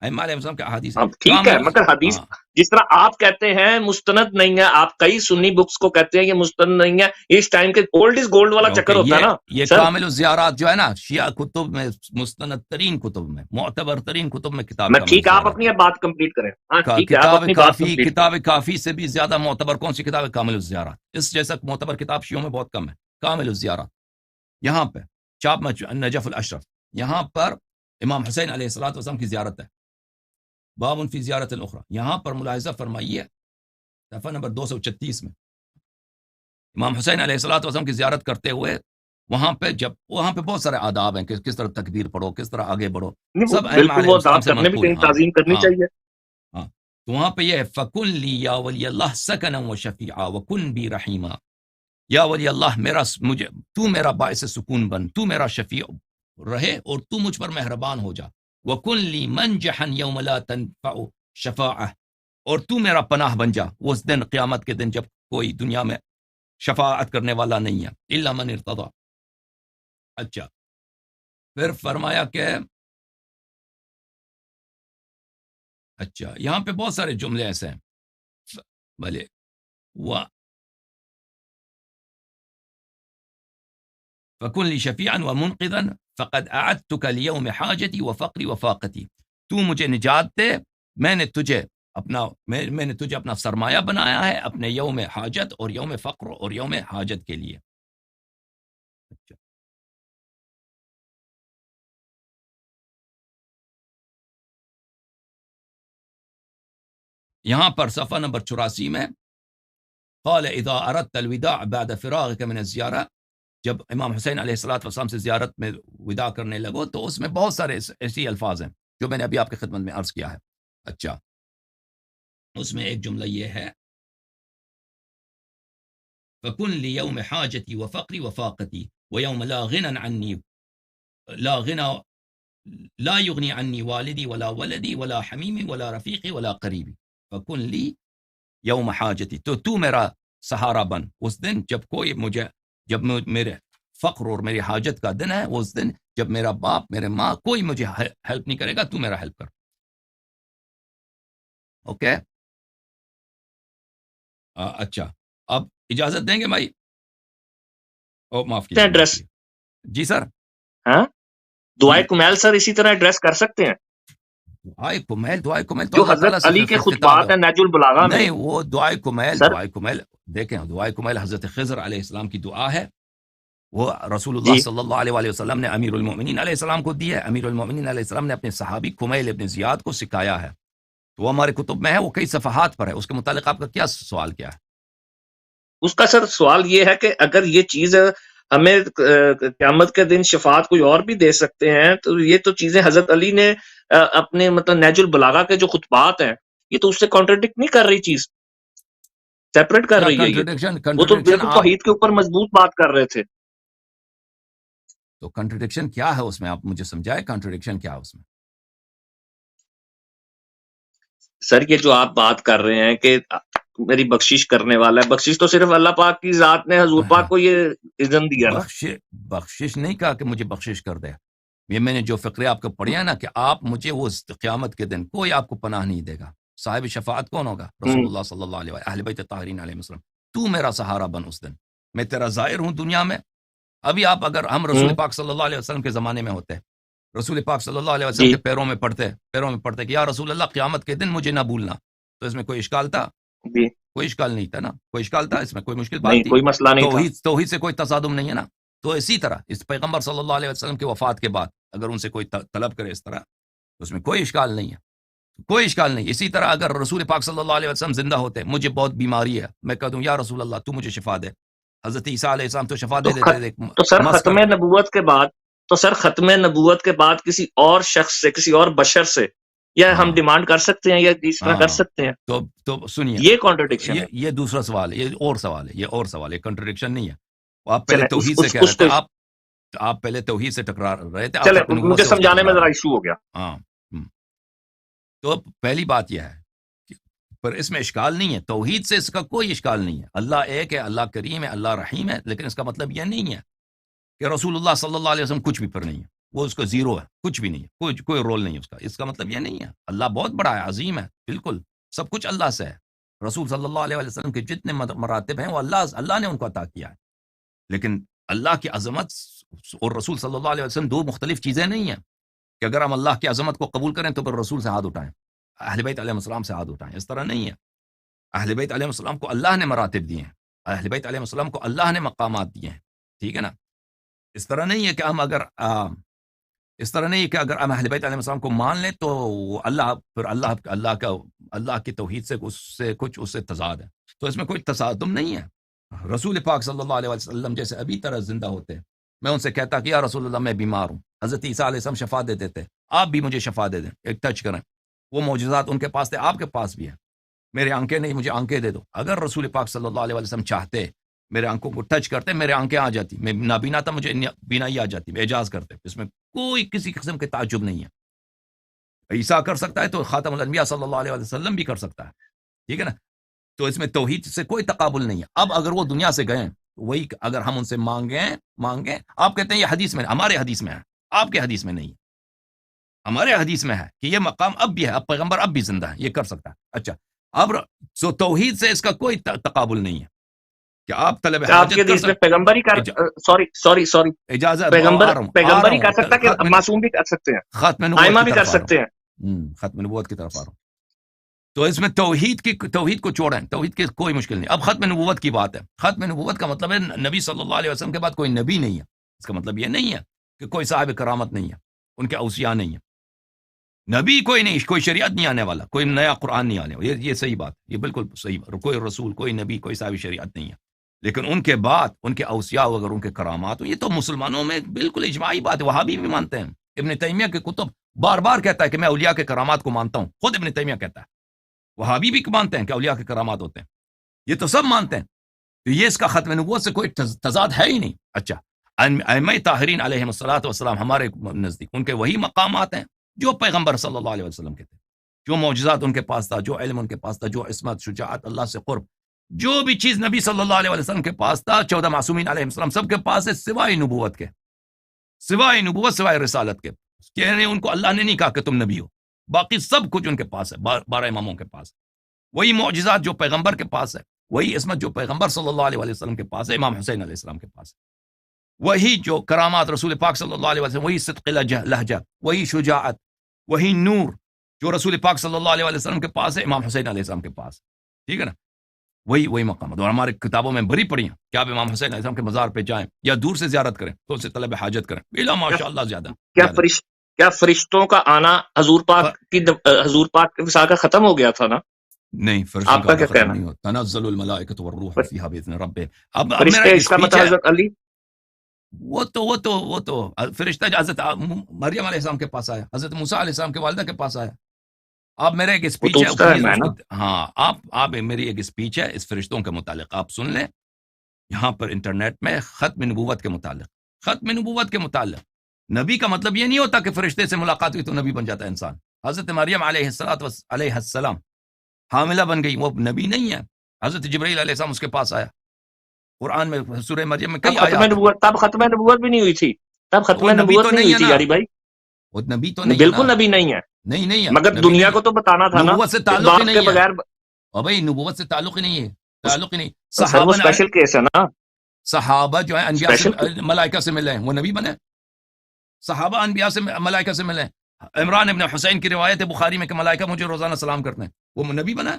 ائمہ علیہ السلام کے احادیث ہیں، اب ٹھیک ہے، کامل، مگر حدیث ہاں جس طرح آپ کہتے ہیں مستند نہیں ہے، آپ کئی سنی بکس کو کہتے ہیں یہ مستند نہیں ہے، اس ٹائم کے اولڈ از گولڈ والا چکر اوکے، ہوتا ہے نا یہ سر۔ کامل الزیارات جو ہے نا، شیعہ کتب میں، مستند ترین کتب میں، معتبر ترین کتب میں کتاب میں کامل ٹھیک ہے، آپ الزیارات اپنی ہے۔ اب بات کمپلیٹ کریں، ہاں ٹھیک ہے، آپ اپنی بات کمپلیٹ کریں۔ کتاب کافی سے بھی زیادہ معتبر کون سی کتاب ہے؟ کامل الزیارات، اس جیسا معتبر کتاب شیعوں میں بہت کم ہے، کامل الزیارات، یہاں پہ چاپ نجف الاشرف، یہاں پر امام حسین علیہ السلام کی زیارت ہے، باب فی زیارت الاخرى، یہاں پر ملاحظہ فرمائیے صفحہ نمبر 236 میں، امام حسین علیہ السلام کی زیارت کرتے ہوئے وہاں پہ بہت سارے آداب ہیں کہ کس طرح تکبیر پڑھو، کس طرح آگے بڑھو، نہیں، سب ائمہ بالکل علیہ وہ السلام دعوت سے کرنے بھی منقول ہے، کہیں ہاں تعظیم کرنی ہاں چاہیے۔ ہاں، تو وہاں پہ یہ ہے فکن لی یا ولی اللہ سکنا و شفیعا وکن بی رحیما، یا ولی اللہ تو میرا باعث سکون بن، تو میرا شفیع رہے، اور تو مجھ پر مہربان ہو جا، وکن لی منجحا یوم لا تنفع شفاعہ، اور تو میرا پناہ بن جا اس دن، قیامت کے دن، جب کوئی دنیا میں شفاعت کرنے والا نہیں ہے، الا من ارتضی۔ اچھا، پھر فرمایا کہ اچھا یہاں پہ بہت سارے جملے ایسے ہیں، بھلے فکن لی شفیعا ومنقذا فقد اعدتک لیوم حاجتی وفقری وفاقتی، تو مجھے نجات دے، میں نے تجھے اپنا سرمایہ بنایا ہے اپنے یوم حاجت اور یوم فقر اور یوم حاجت کے لیے۔ اچھا، یہاں پر صفحہ نمبر 84 میں قال اذا اردت الوداع بعد فراغك من الزیارہ، جب امام حسین علیہ السلام سے زیارت میں وداع کرنے لگو تو اس میں بہت سارے ایسی الفاظ ہیں جو میں نے ابھی آپ کی خدمت میں عرض کیا ہے۔ اچھا، اس میں ایک جملہ یہ ہے فکن لیوم حاجتی وفقری وفاقتی ویوم لا غنى عنی، لا یغنی عنی والدی ولا ولدی ولا حمیمی ولا رفیقی ولا قریبی، فکن لی یوم حاجتی، تو میرا سہارا بن اس دن جب میرے فقر اور میری حاجت کا دن ہے، اس دن جب میرا باپ، میرے ماں، کوئی مجھے ہیلپ نہیں کرے گا، تو میرا ہیلپ کر۔ اوکے، اچھا، اب اجازت دیں گے بھائی؟ معاف کیجیے، معاف ایڈریس کیجیے، جی سر، ہاں، دعائے جی، کمیل سر اسی طرح ایڈریس کر سکتے ہیں دعائے کمیل تو جو اللہ تعالیٰ حضرت سے علی کے خطاب ہے، خطبات ہیں نہج البلاغہ میں نہیں، وہ دعائے سر۔ کمیل دیکھیں، دعائے کمیل حضرت خضر علیہ السلام کی دعا ہے، وہ رسول اللہ جی، صلی اللہ علیہ وآلہ وسلم نے امیر المؤمنین علیہ السلام کو دی ہے، امیر المؤمنین علیہ السلام نے اپنے صحابی کمیل ابن زیاد کو سکھایا ہے، تو وہ ہمارے کتب میں ہے، وہ کئی صفحات پر ہے، اس کے متعلق آپ کا کیا سوال کیا ہے؟ اس کا سر سوال یہ ہے کہ اگر یہ چیز ہمیں قیامت کے دن شفاعت کوئی اور بھی دے سکتے ہیں، تو یہ تو چیزیں حضرت علی نے اپنے مطلب نہج البلاغہ کے جو خطبات ہیں، یہ تو اس سے کانٹرڈکٹ نہیں کر رہی، چیز سیپریٹ کر کیا رہی ہے. یہ کنٹرڈکشن وہ تو کنٹرڈکشن بالکل آپ توحید کے اوپر مضبوط بات کر رہے تھے. تو کنٹرڈکشن کیا ہے اس میں؟ آپ مجھے سمجھائے کنٹرڈکشن کیا ہے اس میں؟ سر یہ جو آپ بات کر رہے ہیں کہ میری بخشش کرنے والا ہے، بخشش تو صرف اللہ پاک کی ذات نے حضور پاک کو یہ اذن دیا نا. بخشش نہیں کہا کہ مجھے بخشش کر دے. یہ میں نے جو فقرے آپ کو پڑھے ہیں نا کہ آپ مجھے وہ قیامت کے دن کوئی آپ کو پناہ نہیں دے گا. صاحب شفاعت کون ہوگا؟ رسول اللہ صلی اللہ علیہ وسلم، اہل بیت طاہرین علیہ السلام. تو میرا سہارا بن اس دن، میں تیرا ظاہر ہوں دنیا میں. ابھی آپ اگر ہم رسول پاک صلی اللہ علیہ وسلم کے زمانے میں ہوتے، رسول پاک صلی اللہ علیہ وسلم کے پیروں میں پڑھتے کہ یا رسول اللہ قیامت کے دن مجھے نہ بھولنا، تو اس میں کوئی اشکال تھا؟ کوئی اشکال نہیں تھا نا. کوئی اشکال تھا اس میں؟ کوئی مشکل بات نہیں، تھی؟ کوئی مسئلہ نہیں تھا. توحید سے کوئی تصادم نہیں ہے نا. تو اسی طرح اس پیغمبر صلی اللہ علیہ وسلم کی وفات کے بعد اگر ان سے کوئی طلب کرے اس طرح، تو اس میں کوئی اشکال نہیں ہے، کوئی اشکال نہیں. اسی طرح اگر رسول پاک صلی اللہ علیہ وسلم زندہ ہوتے، مجھے بہت بیماری ہے، میں کہہ دوں یا رسول اللہ تو مجھے شفا دے. حضرت عیسیٰ علیہ السلام تو شفا دے دیتے. تو سر ختم نبوت کے بعد ختم نبوت کے بعد کسی اور شخص سے، کسی اور بشر سے یا ہم ڈیمانڈ کر سکتے ہیں یا اس طرح کر سکتے ہیں؟ تو سنیے، یہ کانٹرڈکشن ہے. یہ دوسرا سوال ہے، یہ اور سوال ہے، یہ کنٹرڈکشن نہیں ہے. آپ پہلے توحید سے کہہ رہے تھے، آپ پہلے توحید سے ٹکرا رہے تھے. چلے مجھے سمجھانے میں ذرا ایشو ہو گیا. ہاں، تو پہلی بات یہ ہے پر اس میں اشکال نہیں ہے. توحید سے اس کا کوئی اشکال نہیں ہے. اللہ ایک ہے، اللہ کریم ہے، اللہ رحیم ہے. لیکن اس کا مطلب یہ نہیں ہے کہ رسول اللہ صلی اللہ علیہ وسلم کچھ بھی پر نہیں ہے، وہ اس کا زیرو ہے، کچھ بھی نہیں ہے، کوئی رول نہیں ہے اس کا. اس کا مطلب یہ نہیں ہے. اللہ بہت بڑا ہے، عظیم ہے، بالکل سب کچھ اللہ سے ہے. رسول صلی اللہ علیہ وسلم کے جتنے مراتب ہیں وہ اللہ نے ان کو عطا کیا ہے. لیکن اللہ کی عظمت اور رسول صلی اللہ علیہ وسلم دو مختلف چیزیں نہیں ہیں کہ اگر ہم اللہ کی عظمت کو قبول کریں تو پھر رسول سے ہاتھ اٹھائیں، اہل بیت علیہ السلام سے ہاتھ اٹھائیں. اس طرح نہیں ہے. اہل بیت علیہ السلام کو اللہ نے مراتب دیے ہیں، اہل بیت علیہ السلام کو اللہ نے مقامات دیے ہیں. ٹھیک ہے نا. اس طرح نہیں ہے کہ ہم ہم اہل بیت علیہ السلام کو مان لیں تو اللہ کی توحید سے کچھ اس سے تضاد ہے. تو اس میں کوئی تصادم نہیں ہے. رسول پاک صلی اللہ علیہ وسلم جیسے ابھی طرح زندہ ہوتے، میں ان سے کہتا کہ یا رسول اللہ میں بیمار ہوں، حضرت عیسیٰ علیہ السلام شفا دے دیتے، آپ بھی مجھے شفا دے دیں، ایک ٹچ کریں. وہ معجزات ان کے پاس تھے، آپ کے پاس بھی ہیں. میرے آنکھیں نہیں، مجھے آنکھیں دے دو. اگر رسول پاک صلی اللہ علیہ وسلم چاہتے، میرے آنکھوں کو ٹچ کرتے، میرے آنکھیں آ جاتی. میں نابینا تھا، مجھے بینائی آ جاتی، میں اعجاز کرتے. اس میں کوئی کسی قسم کے تعجب نہیں ہے. عیسیٰ کر سکتا ہے تو خاتم الانبیاء صلی اللہ علیہ وسلم بھی کر سکتا ہے. ٹھیک ہے نا. تو اس میں توحید سے کوئی تقابل نہیں ہے. اب اگر وہ دنیا سے گئے، وہی اگر ہم ان سے مانگیں، آپ کہتے ہیں یہ حدیث میں، ہمارے حدیث میں ہے، آپ کے حدیث میں نہیں ہے. ہمارے حدیث میں ہے کہ یہ مقام اب بھی ہے، اب پیغمبر اب بھی زندہ ہے، یہ کر سکتا ہے. اچھا، اب توحید سے اس کا کوئی تقابل نہیں ہے کہ آپ طلب حاجت کر سکتے، پیغمبر ہی کر سوری اجازت پیغمبر ہی کر سکتا ہے کہ معصوم بھی کر سکتے ہیں، ختم ائمہ نبوت بھی کی کر طرف سکتے ہیں. ختم نبوت کی طرف آ رہا ہوں. تو اس میں توحید کو چھوڑیں، توحید کی کوئی مشکل نہیں. اب ختم نبوت کی بات ہے. ختم نبوت کا مطلب ہے نبی صلی اللہ علیہ وسلم کے بعد کوئی نبی نہیں ہے. اس کا مطلب یہ نہیں ہے کہ کوئی صاحب کرامت نہیں ہے، ان کے اوصیاء نہیں ہیں. نبی کوئی نہیں، کوئی شریعت نہیں آنے والا، کوئی نیا قرآن نہیں آنے والا. یہ صحیح بات، یہ بالکل صحیح بات. کوئی رسول، کوئی نبی، کوئی صاحب شریعت نہیں ہے. لیکن ان کے بعد ان کے اوصیاء اگر ان کے کرامات، یہ تو مسلمانوں میں بالکل اجماعی بات ہے. وہابی بھی مانتے ہیں. ابن تیمیہ کے کتب بار بار کہتا ہے کہ میں اولیاء کے کرامات کو مانتا ہوں. خود ابن تیمیہ کہتا ہے. وہابی بھی مانتے ہیں کہ اولیاء کے کرامات ہوتے ہیں. یہ تو سب مانتے ہیں. تو یہ اس کا ختم نبوت سے کوئی تضاد ہے ہی نہیں. اچھا، ائمہ طاہرین علیہ الصلوۃ والسلام ہمارے نزدیک ان کے وہی مقامات ہیں جو پیغمبر صلی اللہ علیہ وسلم کے تھے، جو معجزات ان کے پاس تھا، جو علم ان کے پاس تھا، جو عصمت، شجاعت، اللہ سے قرب، جو بھی چیز نبی صلی اللہ علیہ وسلم کے پاس تھا، 14 معصومین علیہ السلام سب کے پاس ہے، سوائے نبوت، سوائے رسالت کے. کہنے ان کو اللہ نے نہیں کہا کہ تم نبی ہو. باقی سب کچھ ان کے پاس ہے. 12 اماموں کے پاس وہی معجزات جو پیغمبر کے پاس ہے، وہی عصمت جو پیغمبر صلی اللہ علیہ وسلم کے پاس ہے، امام حسین علیہ السلام کے پاس ہے. وہی جو کرامات رسول پاک صلی اللہ علیہ وسلم، وہی صدق لہجہ، وہی شجاعت، وہی نور جو رسول پاک صلی اللہ علیہ وسلم کے پاس ہے، امام حسین علیہ السلام کے پاس. ٹھیک ہے نا. وہی مقامات. اور ہمارے کتابوں میں بری پڑی ہیں کہ آپ امام حسین علیہ السلام کے مزار پہ جائیں یا دور سے زیارت کریں تو اسے طلب حاجت کریں. بلا ماشاء اللہ زیادہ. کیا فرشتوں کا آنا حضور پاک کے وصال کا ختم ہو گیا تھا نا؟ نہیں، فرشتوں آپ کا کا عدد کیا ختم کہنا نہیں ہوتا. تنزل الملائکۃ والروح ہے؟ فیہا باذن ربہم. اب میرا فرشتے ایک اس کا اسپیچ مطلب ہے. حضرت علی؟ وہ تو فرشتہ جو حضرت مریم علیہ السلام کے پاس آیا، حضرت موسیٰ علیہ السلام کے والدہ کے پاس آیا. اب میرا ایک وہ اسپیچ تو ہے، اس کا ہے پلیز میں اس نا. کو، ہاں آپ میری ایک اسپیچ ہے اس فرشتوں کے متعلق، آپ سن لیں یہاں پر انٹرنیٹ میں. ختم نبوت کے متعلق، ختم نبوت کے متعلق، نبی کا مطلب یہ نہیں ہوتا کہ فرشتے سے ملاقات ہوئی تو نبی بن جاتا ہے انسان. حضرت مریم علیہ السلام حاملہ بن گئی، وہ نبی نہیں ہے. حضرت جبرائیل علیہ السلام اس کے پاس آیا. قرآن میں سورہ مریم میں کئی آیات ہیں. تب ختم نبوت بھی نہیں ہوئی تھی، تب تو ختم وہ نبی نبوت تو بھی نہیں نہیں ہوئی ہے تھی نا، یاری بھائی. وہ نبی تو نہیں ہے نا. بالکل نبی نہیں ہے، نہیں ہے، مگر نبی دنیا نہیں کو ہے. تو بتانا تھا نا نبوت سے کہ تعلق ہی باپ کے نہیں ہے. بغیر. اور بھائی نبوت سے تعلق ہی نہیں ہے، تعلق ہی نہیں. سر وہ صحابہ نے، اسپیشل کیس ہے نا، صحابہ جو ہے انبیاء سے، اسپیشل. ملائکہ سے ملے ہیں، وہ نبی بنے. صحابہ انبیاء سے، ملائکہ سے ملے ہیں. عمران ابن حسین کی روایت ہے بخاری میں کہ ملائکہ مجھے روزانہ سلام کرتے ہیں، وہ نبی بنا ہے.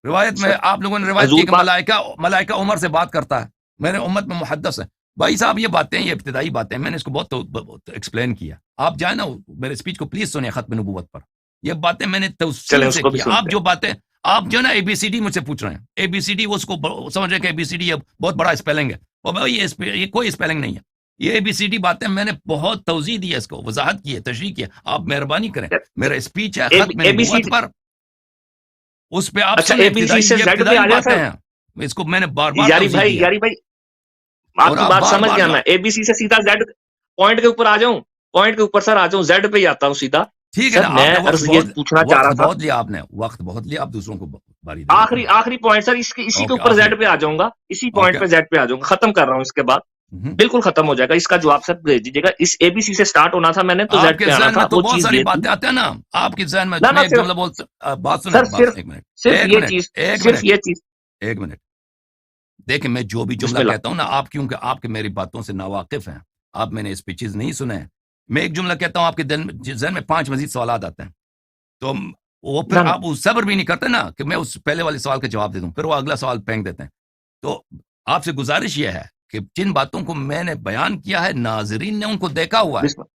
روایت میں آپ لوگوں نے روایت کی حضور کہ پاک ملائکہ عمر سے بات کرتا ہے. میرے امت میں محدث ہے. بھائی صاحب یہ باتیں، یہ ابتدائی باتیں میں نے اس کو بہت ایکسپلین کیا. آپ جائیں نا میرے اسپیچ کو پلیز سنیں ختم نبوت پر. یہ باتیں میں نے چلیں تفصیل اس سے کو بھی کی. سنتے آپ ہیں. جو باتیں، آپ جو نا اے بی سی ڈی مجھ سے پوچھ رہے ہیں، اے بی سی ڈی وہ اس کو سمجھ رہے ہیں کہ اے بی سی ڈی بہت بڑا اسپیلنگ ہے. اور بھائی یہ کوئی اسپیلنگ نہیں ہے. یہ اے بی سی ڈی باتیں میں نے بہت توضیح دی ہے، اس کو وضاحت کی ہے، تشریح کی ہے. آپ مہربانی کریں، میرا اسپیچ ہے ختم اے بی سی. نبوت پر، اس پہ آپ اچھا سنیں. اے بی سی سے یہ زیڈ پہ ابتدائی آ جائیں باتیں سر. ہیں، اس کو میں نے بار بار یاری توضیح بھائی، دیا ہے. یاری بھائی آپ اور کی آپ بات بار سمجھ بار گیا میں. اے بی سی سے سیدھا زیڈ پوائنٹ کے اوپر آ جاؤں، پوائنٹ کے اوپر سر آ جاؤں، زیڈ پہ ہی آتا ہوں سیدھا. ٹھیک ہے سر نا. میں آپ نے عرض یہ پوچھنا چاہ رہا تھا، لیا، آپ نے وقت بہت لیا، آپ دوسروں کو باری دیں. آخری پوائنٹ سر، اسی کے اوکے، اوپر آخری. زیڈ پہ آ جاؤں گا، اسی اوکے. پوائنٹ پہ زیڈ پہ آ جاؤں گا، ختم کر رہا ہوں. اس کے بعد بالکل ختم ہو جائے گا. اس کا جواب سر بھیج دیجیے گا. اس اے بی سی سے سٹارٹ ہونا تھا میں نے، تو آپ زیڈ کے پہ آنا ذہن تھا. میں تو وہ بہت چیز ساری یہ تھی باتیں آتے ہیں نا. آپ کے ذہن میں نا میں ایک صرف جملہ بات سنیں، سر، صرف ایک یہ منٹ چیز، ایک صرف منٹ یہ چیز. ایک منٹ. دیکھیں میں جو بھی بسم جملہ اللہ. کہتا ہوں نا، آپ کیونکہ آپ کے میری باتوں سے ناواقف ہیں، آپ میں نے اسپیچز نہیں سنے ہیں. میں ایک جملہ کہتا ہوں، آپ کے ذہن میں 5 مزید سوالات آتے ہیں، تو وہ پھر نہ آپ صبر بھی نہیں کرتے نا کہ میں اس پہلے والے سوال کا جواب دے دوں، پھر وہ اگلا سوال پھینک دیتے ہیں. تو آپ سے گزارش یہ ہے کہ جن باتوں کو میں نے بیان کیا ہے، ناظرین نے ان کو دیکھا ہوا ہے، بسم اللہ.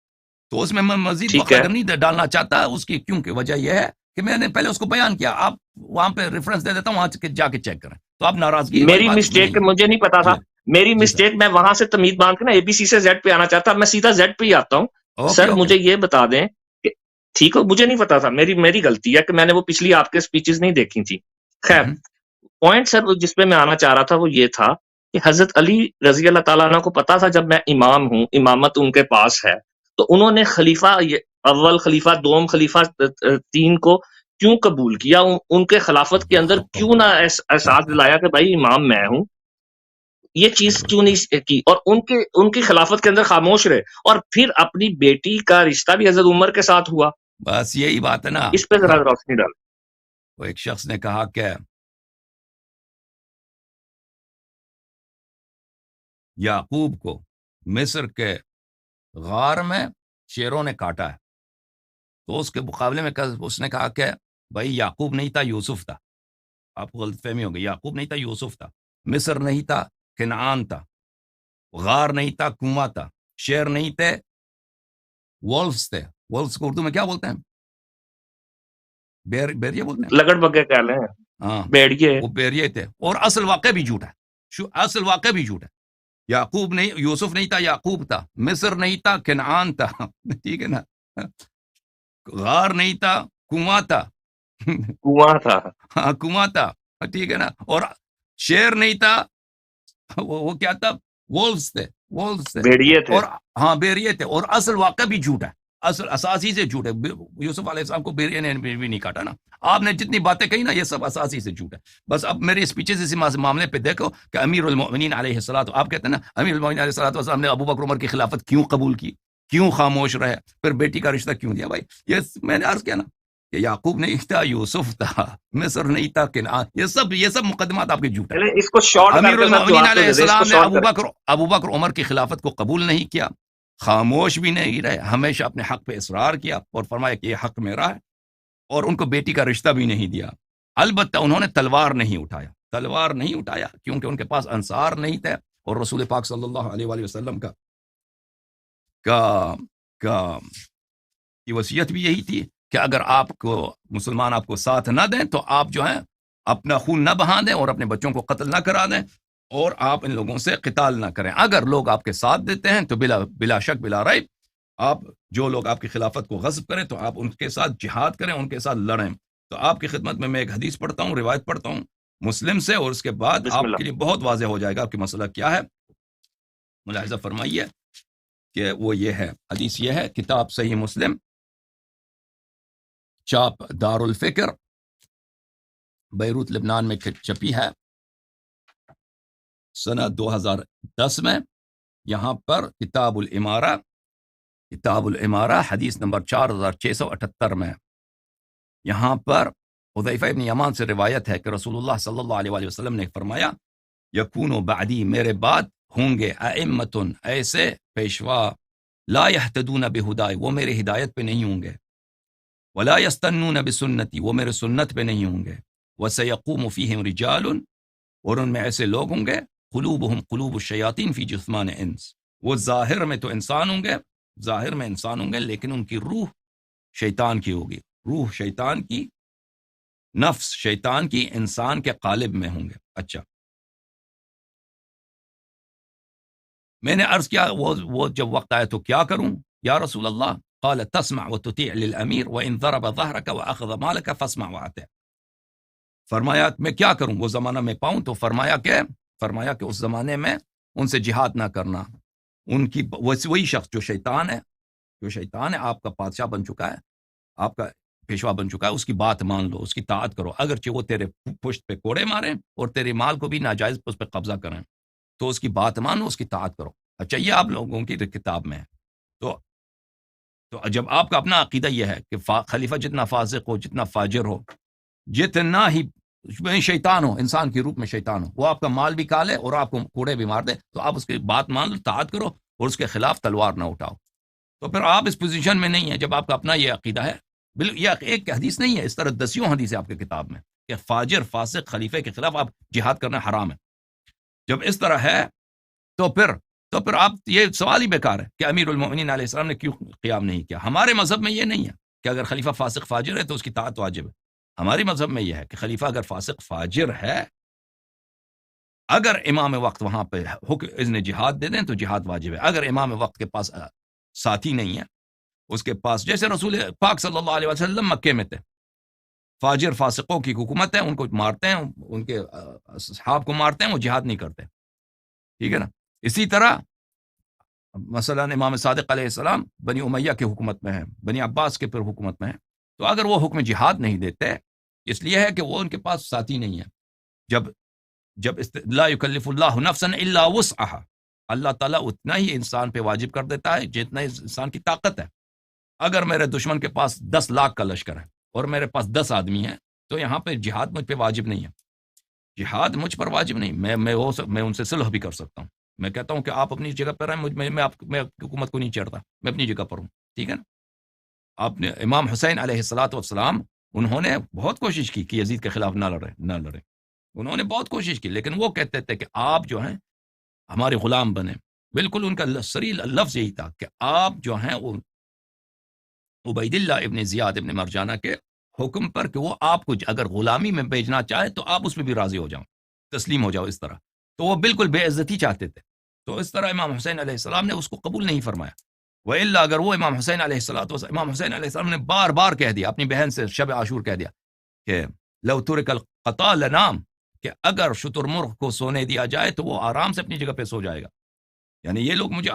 تو اس میں مزید ٹھیک وقت ہے. اگر نہیں ڈالنا چاہتا اس کی، کیونکہ وجہ یہ ہے کہ میں نے پہلے اس کو بیان کیا. آپ وہاں پہ ریفرنس دے دیتا ہوں، وہاں جا کے چیک کریں. تو آپ ناراضگی والی میری بات اس میں مسٹیک نہیں ہے. مجھے نہیں پتا تھا. جی میری جی سر. مسٹیک، میں وہاں سے تمیز باندھ کے نا اے بی سی سے زیڈ پہ آنا چاہتا، میں سیدھا زیڈ پہ ہی آتا ہوں. Okay sir okay. مجھے یہ بتا دیں کہ ٹھیک ہو، مجھے نہیں پتا تھا، میری غلطی ہے کہ میں نے وہ پچھلی آپ کے سپیچز نہیں دیکھی تھی. خیر، پوائنٹ سر جس پہ میں آنا چاہ رہا تھا وہ یہ تھا کہ حضرت علی رضی اللہ تعالیٰ عنہ کو پتا تھا جب میں امام ہوں، امامت ان کے پاس ہے، تو انہوں نے خلیفہ اول، خلیفہ دوم، خلیفہ 3 کو کیوں قبول کیا؟ ان کے خلافت کے اندر کیوں نہ احساس دلایا کہ بھائی امام میں ہوں؟ یہ چیز کیوں نہیں کی؟ اور ان کی خلافت کے اندر خاموش رہے، اور پھر اپنی بیٹی کا رشتہ بھی حضرت عمر کے ساتھ ہوا. بس یہی بات ہے نا. اس پہ ذرا روشنی ڈال. وہ ایک شخص نے کہا کہ یعقوب کو مصر کے غار میں شیروں نے کاٹا ہے، تو اس کے مقابلے میں اس نے کہا کہ بھائی یعقوب نہیں تھا، یوسف تھا. آپ کو غلط فہمی ہو گئی. یعقوب نہیں تھا، یوسف تھا. مصر نہیں تھا، کنعان تھا. غار نہیں تھا، کنواں تھا. شیر نہیں تھے، وولفز تھے. وولفز کو اردو میں کیا بولتے ہیں؟ بیریے بولتے ہیں. لگڑ بگے کہہ لیں، ہاں، بیڑیے. وہ بیریے تھے. اور اصل واقعہ بھی جھوٹ ہے، اصل واقعہ بھی جھوٹ ہے. یعقوب نہیں، یوسف نہیں تھا، یعقوب تھا. مصر نہیں تھا، کنعان تھا. ٹھیک ہے نا. غار نہیں تھا، کنواں تھا. کنواں تھا. ہاں کنواں تھا. ٹھیک ہے نا. اور شیر نہیں تھا، وہ کیا تھا؟ وولفز تھے، وولفز تھے. بیڑیے تھے. اور ہاں بیریے تھے. اور اصل واقعہ بھی جھوٹ ہے، اصل اساسی سے جھوٹ ہے. یوسف علیہ السلام کو بیریے نے بھی نہیں کاٹا نا. آپ نے جتنی باتیں کہی نا، یہ سب اساسی سے جھوٹ ہے. بس اب میرے اسپیچز اسی معاملے پہ دیکھو کہ امیر المؤمنین علیہ الصلوۃ، آپ کہتے ہیں نا امیر المؤمنین علیہ الصلوۃ والسلام نے ابو بکر عمر کی خلافت کیوں قبول کی، کیوں خاموش رہے، پھر بیٹی کا رشتہ کیوں دیا؟ بھائی یہ میں نے عرض کیا نا کہ یعقوب نہیں تھا، یوسف تھا. مصر نہیں تھا، کنعان. یہ سب مقدمات آپ کے جھوٹ ہے. اس کو شارٹ کر امیر کے سر المؤمنین جواب تو علیہ دے دیں، اس کو السلام نے شارٹ کر. ابو بکر عمر کی خلافت کو قبول نہیں کیا، خاموش بھی نہیں رہے، ہمیشہ اپنے حق پہ اصرار کیا اور فرمایا کہ یہ حق میرا ہے. اور ان کو بیٹی کا رشتہ بھی نہیں دیا. البتہ انہوں نے تلوار نہیں اٹھایا کیونکہ ان کے پاس انصار نہیں تھے. اور رسول پاک صلی اللہ علیہ وآلہ وسلم کا کی وصیت بھی یہی تھی کہ اگر آپ کو مسلمان آپ کو ساتھ نہ دیں تو آپ جو ہیں اپنا خون نہ بہا دیں اور اپنے بچوں کو قتل نہ کرا دیں اور آپ ان لوگوں سے قتال نہ کریں. اگر لوگ آپ کے ساتھ دیتے ہیں تو بلا شک بلا ریب آپ جو لوگ آپ کی خلافت کو غصب کریں تو آپ ان کے ساتھ جہاد کریں, ان کے ساتھ لڑیں. تو آپ کی خدمت میں ایک حدیث پڑھتا ہوں, روایت پڑھتا ہوں مسلم سے, اور اس کے بعد بسم آپ اللہ. کے لیے بہت واضح ہو جائے گا آپ کی مسئلہ کیا ہے. ملاحظہ فرمائیے کہ وہ یہ ہے, حدیث یہ ہے, کتاب صحیح مسلم, چاپ دار الفکر, بیروت لبنان میں چھپی ہے سنہ 2010 میں. یہاں پر کتاب الامارہ حدیث نمبر 4678 میں. یہاں پر حذیفہ ابن یمان سے روایت ہے کہ رسول اللہ صلی اللہ علیہ وسلم نے فرمایا, یکون بعدی, میرے بعد ہوں گے ائمۃ, ایسے پیشوا, لا یہتدون بہدای, وہ میرے ہدایت پہ نہیں ہوں گے, ولا یستنون بسنتی, وہ میرے سنت پہ نہیں ہوں گے, وسیقوم فیہم رجال, اور ان میں ایسے لوگ ہوں گے, قلوبہم قلوب الشیاطین فی جثمان انس, وہ ظاہر میں تو انسان ہوں گے, ظاہر میں انسان ہوں گے, لیکن ان کی روح شیطان کی ہوگی, روح شیطان کی, نفس شیطان کی انسان کے قالب میں ہوں گے. اچھا, میں نے عرض کیا وہ جب وقت آیا تو کیا کروں یا رسول اللہ؟ قال تسمع وتطيع للامیر وان ضرب ظهرك واخذ مالك فاسمع واطع. فرمایا میں کیا کروں, وہ زمانہ میں پاؤں تو فرمایا کہ اس زمانے میں ان سے جہاد نہ کرنا, ان کی وہی شخص جو شیطان ہے آپ کا بادشاہ بن چکا ہے, آپ کا پیشوا بن چکا ہے, اس کی بات مان لو, اس کی طاعت کرو, اگرچہ وہ تیرے پشت پہ کوڑے ماریں اور تیرے مال کو بھی ناجائز اس پہ قبضہ کریں تو اس کی بات مان لو, اس کی طاعت کرو. اچھا, یہ آپ لوگوں کی کتاب میں ہے. تو جب آپ کا اپنا عقیدہ یہ ہے کہ خلیفہ جتنا فاسق ہو, جتنا فاجر ہو, جتنا ہی شیطان ہو, انسان کی روپ میں شیطان ہو, وہ آپ کا مال بھی کھا لے اور آپ کو کوڑے بھی مار دے, تو آپ اس کی بات مان لو, طاعت کرو اور اس کے خلاف تلوار نہ اٹھاؤ. تو پھر آپ اس پوزیشن میں نہیں ہیں جب آپ کا اپنا یہ عقیدہ ہے. یہ ایک حدیث نہیں ہے, اس طرح دسیوں حدیث ہے آپ کی کتاب میں کہ فاجر فاسق خلیفے کے خلاف آپ جہاد کرنا حرام ہے. جب اس طرح ہے تو پھر آپ یہ سوال ہی بیکار ہے کہ امیر المؤمنین علیہ السلام نے کیوں قیام نہیں کیا. ہمارے مذہب میں یہ نہیں ہے کہ اگر خلیفہ فاسق فاجر ہے تو اس کی طاعت واجب ہے. ہماری مذہب میں یہ ہے کہ خلیفہ اگر فاسق فاجر ہے, اگر امام وقت وہاں پہ اذن جہاد دے دیں تو جہاد واجب ہے. اگر امام وقت کے پاس ساتھی نہیں ہے, اس کے پاس, جیسے رسول پاک صلی اللہ علیہ وسلم مکے میں تھے, فاجر فاسقوں کی حکومت ہے, ان کو مارتے ہیں, ان کے اصحاب کو مارتے ہیں, وہ جہاد نہیں کرتے. ٹھیک ہے نا. اسی طرح مثلا امام صادق علیہ السلام بنی امیہ کی حکومت میں ہیں, بنی عباس کے پھر حکومت میں ہیں, تو اگر وہ حکم جہاد نہیں دیتے, اس لیے ہے کہ وہ ان کے پاس ساتھی نہیں ہے. جب لا یکلف اللہ نفسا الا وسعها, اللہ تعالیٰ اتنا ہی انسان پہ واجب کر دیتا ہے جتنا انسان کی طاقت ہے. اگر میرے دشمن کے پاس 10 لاکھ کا لشکر ہے اور میرے پاس 10 آدمی ہیں, تو یہاں پہ جہاد مجھ پہ واجب نہیں ہے, جہاد مجھ پر واجب نہیں. میں ان سے صلح بھی کر سکتا ہوں. میں کہتا ہوں کہ آپ اپنی جگہ پر رہیں, میں حکومت کو نہیں چڑھتا, میں اپنی جگہ پر ہوں. ٹھیک ہے نا. آپ نے امام حسین علیہ السلام انہوں نے بہت کوشش کی کہ یزید کے خلاف نہ لڑے, انہوں نے بہت کوشش کی, لیکن وہ کہتے تھے کہ آپ جو ہیں ہمارے غلام بنے. بالکل ان کا صریح لفظ یہی تھا کہ آپ جو ہیں وہ عبید اللہ ابن زیاد ابن مرجانہ کے حکم پر کہ وہ آپ کو اگر غلامی میں بھیجنا چاہے تو آپ اس میں بھی راضی ہو جاؤ, تسلیم ہو جاؤ, اس طرح. تو وہ بالکل بے عزتی چاہتے تھے. تو اس طرح امام حسین علیہ السلام نے اس کو قبول نہیں فرمایا. وَإِلَّا اگر وہ امام حسین علیہ السلام نے بار بار کہہ دیا, اپنی بہن سے شب عاشور کہہ دیا کہ لو ترک القطا لنام, کہ اگر شتر مرغ کو سونے دیا جائے تو وہ آرام سے اپنی جگہ پہ سو جائے گا. یعنی یہ لوگ مجھے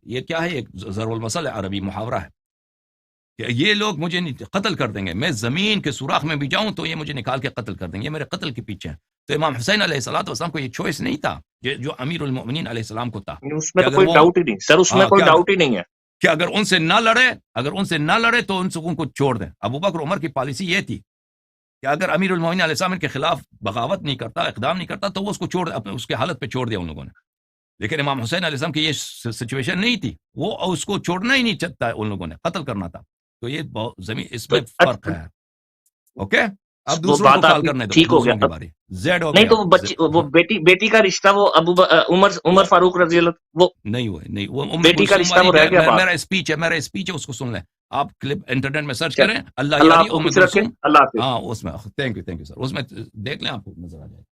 یہ کیا ہے, ایک ضرب المثل ہے, عربی محاورہ ہے کہ یہ لوگ مجھے قتل کر دیں گے, میں زمین کے سوراخ میں بھی جاؤں تو یہ مجھے نکال کے قتل کر دیں گے, یہ میرے قتل کے پیچھے ہیں. تو امام حسین علیہ السلام کو یہ چوائس نہیں تھا جو امیر المؤمنین علیہ السلام کو تھا. اس میں تو کوئی ڈاؤٹ ہی نہیں سر, اس میں کوئی ڈاؤٹ ہی نہیں ہے کہ اگر ان سے نہ لڑے تو ان کو چھوڑ دیں. ابو بکر عمر کی پالیسی یہ تھی کہ اگر امیر المؤمنین علیہ السلام کے خلاف بغاوت نہیں کرتا, اقدام نہیں کرتا, تو وہ اس کو اس کے حالت پہ چھوڑ دیا ان لوگوں نے. لیکن امام حسین علیہ السلام کی یہ سچویشن نہیں تھی, وہ اس کو چھوڑنا ہی نہیں چاہتا ہے, ان لوگوں نے قتل کرنا تھا. تو یہ زمین اس میں فرق ہے. اوکے, اب دوسروں کو کال کرنے دو, ٹھیک ہو گیا. زیڈ ہو نہیں گیا. تو وہ بیٹی کا رشتہ وہ عمر فاروق رضی اللہ وہ نہیں وہ بیٹی کا رشتہ وہ رہ گیا. میرا اسپیچ ہے اس کو سن لیں. آپ کلپ انٹرنیٹ میں سرچ چل کریں، اللہ اللہ یاری آپ کو ام خوش رکھے، کلثوم، اللہ حافظ. ہاں اس میں تھینک یو سر، اس میں دیکھ لیں آپ کو نظر آ جائے گا.